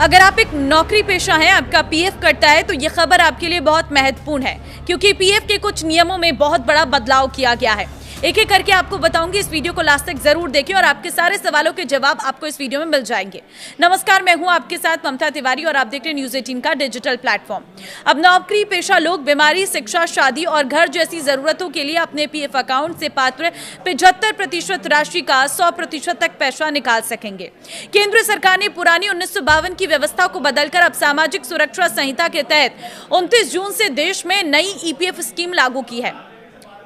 अगर आप एक नौकरी पेशा हैं, आपका पीएफ कटता है तो ये खबर आपके लिए बहुत महत्वपूर्ण है, क्योंकि पीएफ के कुछ नियमों में बहुत बड़ा बदलाव किया गया है। एक एक करके आपको बताऊंगी, इस वीडियो को लास्ट तक जरूर देखें और आपके सारे सवालों के जवाब आपको इस वीडियो में मिल जाएंगे। नमस्कार, मैं हूं आपके साथ ममता तिवारी और आप देख रहे हैं न्यूज़ 18 का डिजिटल प्लेटफॉर्म। अब नौकरी पेशा लोग बीमारी, शिक्षा, शादी और घर जैसी जरूरतों के लिए अपने पीएफ अकाउंट से पात्र 75% राशि का 100% तक पैसा निकाल सकेंगे। केंद्र सरकार ने पुरानी 1952 की व्यवस्था को बदलकर अब सामाजिक सुरक्षा संहिता के तहत 29 जून से देश में नई ईपीएफ स्कीम लागू की है।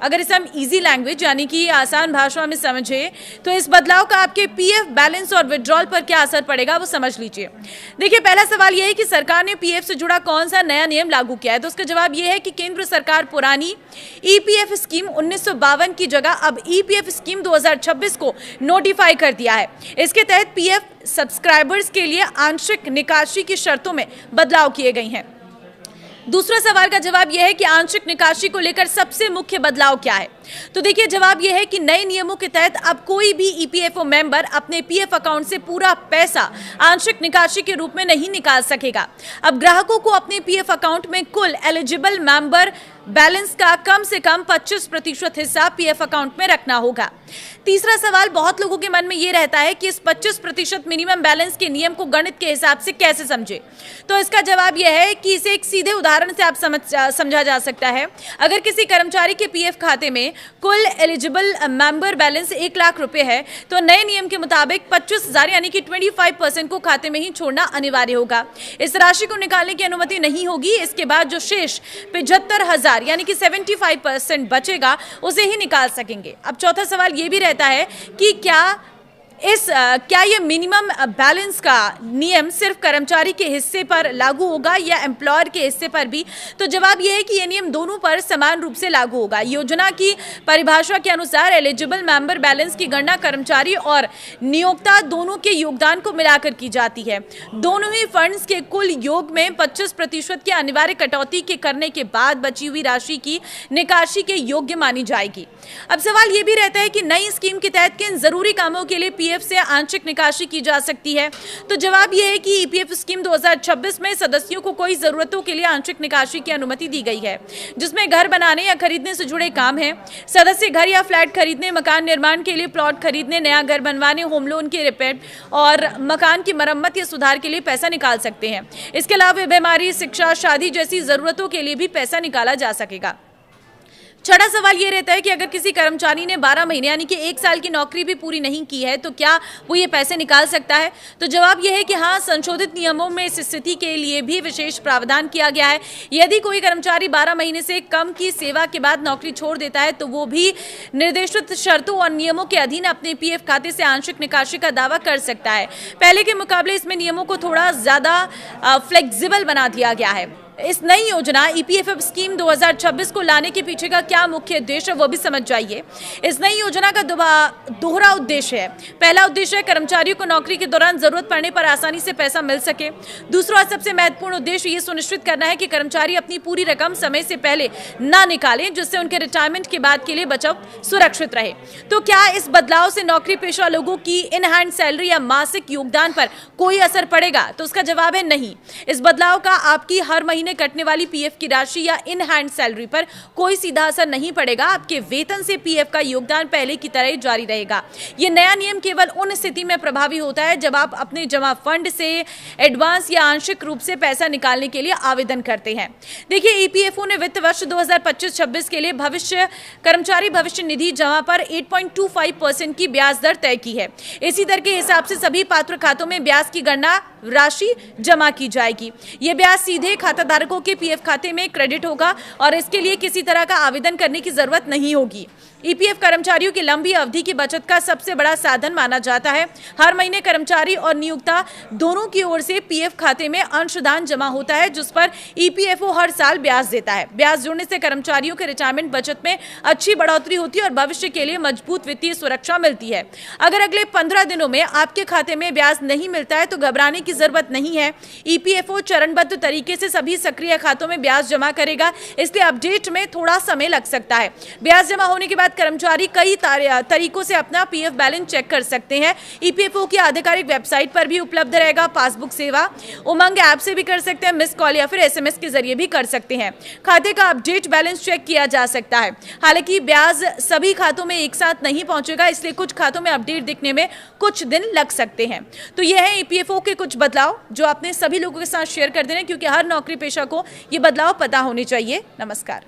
अगर इसे हम इजी लैंग्वेज यानी कि आसान भाषा में समझे तो इस बदलाव का आपके पीएफ बैलेंस और विड्रॉल पर क्या असर पड़ेगा वो समझ लीजिए। देखिए, पहला सवाल यह है कि सरकार ने पीएफ से जुड़ा कौन सा नया नियम लागू किया है, तो उसका जवाब यह है कि केंद्र सरकार पुरानी ईपीएफ स्कीम 1952 की जगह अब ईपीएफ स्कीम 2026 को नोटिफाई कर दिया है। इसके तहत पीएफ सब्सक्राइबर्स के लिए आंशिक निकासी की शर्तों में बदलाव किए गए हैं। दूसरा सवाल का जवाब यह है कि आंशिक निकासी को लेकर सबसे मुख्य बदलाव क्या है, तो देखिए जवाब यह है कि नए नियमों के तहत अब कोई भी ईपीएफओ मेंबर अपने पीएफ अकाउंट से पूरा पैसा आंशिक निकासी के रूप में नहीं निकाल सकेगा। अब ग्राहकों को अपने पीएफ अकाउंट में कुल एलिजिबल मेंबर बैलेंस का कम से कम 25% हिस्सा पीएफ अकाउंट में रखना होगा। तीसरा सवाल बहुत लोगों के मन में यह रहता है कि इस 25% मिनिमम बैलेंस के नियम को गणित के हिसाब से कैसे समझे, तो इसका जवाब यह है कि इसे एक सीधे उदाहरण से आप समझा जा सकता है। अगर किसी कर्मचारी के पीएफ खाते में कुल एलिजिबल मेंबर बैलेंस 1 लाख रुपए है, तो नए नियम के मुताबिक 25,000 यानी कि 25% को खाते में ही छोड़ना अनिवार्य होगा। इस राशि को निकालने की अनुमति नहीं होगी। इसके बाद जो शेष 75,000 यानी कि 75% बचेगा उसे ही निकाल सकेंगे। अब चौथा सवाल यह भी रहता है कि क्या ये मिनिमम बैलेंस का नियम सिर्फ कर्मचारी के हिस्से पर लागू होगा या एम्प्लॉयर के हिस्से पर भी, तो जवाब यह है कि ये नियम दोनों पर समान रूप से लागू होगा। योजना की परिभाषा के अनुसार एलिजिबल मेंबर बैलेंस की गणना कर्मचारी और नियोक्ता दोनों के योगदान को मिलाकर की जाती है। दोनों ही फंड्स के कुल योग में 25% की अनिवार्य कटौती के करने के बाद बची हुई राशि की निकासी के योग्य मानी जाएगी। अब सवाल यह भी रहता है कि नई स्कीम के तहत किन जरूरी कामों के लिए पीएफ से आंशिक निकासी की जा सकती है, तो जवाब यह है कि ईपीएफ स्कीम 2026 में सदस्यों को कोई जरूरतों के लिए आंशिक निकासी की अनुमति दी गई है, जिसमें घर बनाने या खरीदने से जुड़े काम हैं। सदस्य घर या फ्लैट खरीदने, मकान निर्माण के लिए प्लॉट खरीदने, नया घर बनवाने, होम लोन के रिपेयर और मकान की मरम्मत या सुधार के लिए पैसा निकाल सकते हैं। इसके अलावा बीमारी, शिक्षा, शादी जैसी जरूरतों के लिए भी पैसा निकाला जा सकेगा। छठा सवाल ये रहता है कि अगर किसी कर्मचारी ने 12 महीने यानी कि 1 साल की नौकरी भी पूरी नहीं की है, तो क्या वो ये पैसे निकाल सकता है, तो जवाब यह है कि हाँ, संशोधित नियमों में इस स्थिति के लिए भी विशेष प्रावधान किया गया है। यदि कोई कर्मचारी 12 महीने से कम की सेवा के बाद नौकरी छोड़ देता है, तो वो भी निर्देशित शर्तों और नियमों के अधीन अपने पीएफ खाते से आंशिक निकासी का दावा कर सकता है। पहले के मुकाबले इसमें नियमों को थोड़ा ज्यादा फ्लेक्सिबल बना दिया गया है। इस नई योजना ईपीएफएफ स्कीम 2026 को लाने के पीछे का क्या मुख्य उद्देश्य है वो भी समझ जाइए। इस नई योजना का दोहरा उद्देश्य है। पहला उद्देश्य है कर्मचारियों को नौकरी के दौरान जरूरत पड़ने पर आसानी से पैसा मिल सके। दूसरा और सबसे महत्वपूर्ण उद्देश्य ये सुनिश्चित करना है कि कर्मचारी अपनी पूरी रकम समय से पहले ना निकालें, जिससे उनके रिटायरमेंट के बाद के लिए बचत सुरक्षित रहे। तो क्या इस बदलाव से नौकरी पेशा लोगों की इन हैंड सैलरी या मासिक योगदान पर कोई असर पड़ेगा, तो उसका जवाब है नहीं। इस बदलाव का आपकी हर महीने कटने वाली पीएफ की राशि या इन हैंड सैलरी पर कोई सीधा असर नहीं पड़ेगा। आपके वेतन से पीएफ का योगदान पहले की तरह जारी रहेगा। यह नया नियम केवल उन स्थिति में प्रभावी होता है जब आप अपने जमा फंड से एडवांस या आंशिक रूप से पैसा निकालने के लिए आवेदन करते हैं। देखिए, ईपीएफओ ने वित्त वर्ष 2025-26 के लिए कर्मचारी भविष्य निधि जमा पर 8.25% की ब्याज दर तय की है। इसी दर के हिसाब से सभी पात्र खातों में ब्याज की गणना राशि जमा की जाएगी। यह ब्याज सीधे खाताधारकों के पीएफ खाते में क्रेडिट होगा और इसके लिए किसी तरह का आवेदन करने की जरूरत नहीं होगी। ईपीएफ कर्मचारियों की लंबी अवधि की बचत का सबसे बड़ा साधन माना जाता है। हर महीने कर्मचारी और नियोक्ता दोनों की ओर से पीएफ खाते में अंशदान जमा होता है, जिस पर ईपीएफओ हर साल ब्याज देता है। ब्याज जुड़ने से कर्मचारियों के रिटायरमेंट बचत में अच्छी बढ़ोतरी होती है और भविष्य के लिए मजबूत वित्तीय सुरक्षा मिलती है। अगर अगले 15 दिनों में आपके खाते में ब्याज नहीं मिलता है, तो घबराने की जरूरत नहीं है। ईपीएफओ चरणबद्ध तरीके से सभी सक्रिय खातों में ब्याज जमा करेगा, इसलिए अपडेट में थोड़ा समय लग सकता है। ब्याज जमा होने के बाद कर्मचारी कई तरीकों से अपना पीएफ बैलेंस चेक कर सकते हैं। ईपीएफओ की आधिकारिक वेबसाइट पर भी उपलब्ध रहेगा पासबुक सेवा। उमंग ऐप से भी कर सकते हैं, मिस कॉल या फिर एसएमएस के जरिए भी कर सकते हैं। खाते का अपडेट बैलेंस चेक किया जा सकता है। हालांकि ब्याज सभी खातों में एक साथ नहीं पहुंचेगा, इसलिए कुछ खातों में अपडेट दिखने में कुछ दिन लग सकते हैं। तो यह है ईपीएफओ के कुछ बदलाव जो आपने सभी लोगों के साथ शेयर कर देना, क्योंकि हर नौकरी पेशा को ये बदलाव पता होने चाहिए। नमस्कार।